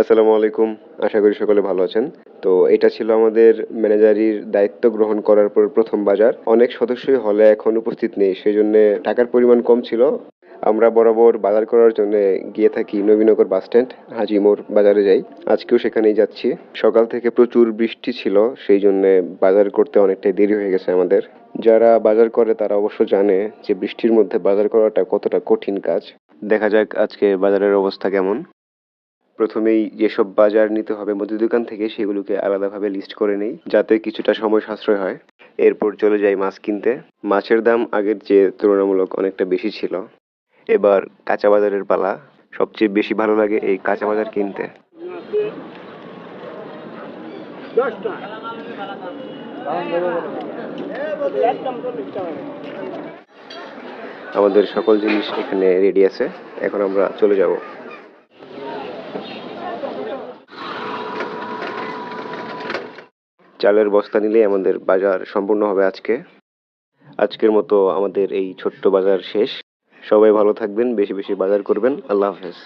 আসসালামু আলাইকুম। আশা করি সকলে ভালো আছেন। তো এটা ছিল আমাদের ম্যানেজারির দায়িত্ব গ্রহণ করার পর ১ম বাজার। অনেক সদস্যই হলে এখন উপস্থিত নেই। সেজন্যে টাকার পরিমাণ কম ছিল। আমরা বরাবর বাজার করার জন্যে গিয়ে থাকি নবীনগর বাসস্ট্যান্ড, হাজী মোড় বাজারে যাই। আজকেও সেখানেই যাচ্ছি। সকাল থেকে প্রচুর বৃষ্টি ছিল, সেই জন্যে বাজার করতে অনেকটাই দেরি হয়ে গেছে আমাদের। যারা বাজার করে তারা অবশ্য জানে যে বৃষ্টির মধ্যে বাজার করাটা কতটা কঠিন কাজ। দেখা যাক আজকে বাজারের অবস্থা কেমন। প্রথমেই যেসব বাজার নিতে হবে মুদি দোকান থেকে সেগুলোকে আলাদাভাবে লিস্ট করে নেই যাতে কিছুটা সময় সাশ্রয় হয়। এরপর চলে যাই মাছ কিনতে। মাছের দাম আগের চেয়ে তুলনামূলক অনেকটা বেশি ছিল। এবার কাঁচা বাজারের পালা। সবচেয়ে বেশি ভালো লাগে এই কাঁচা বাজার কিনতে। আমাদের সকল জিনিস এখানে রেডি আছে, এখন আমরা চলে যাব। চালের বস্তা নিলেই আমাদের বাজার সম্পূর্ণ হবে আজকে। আজকের মতো আমাদের এই ছোট্ট বাজার শেষ। সবাই ভালো থাকবেন, বেশি বেশি বাজার করবেন। আল্লাহ হাফেজ।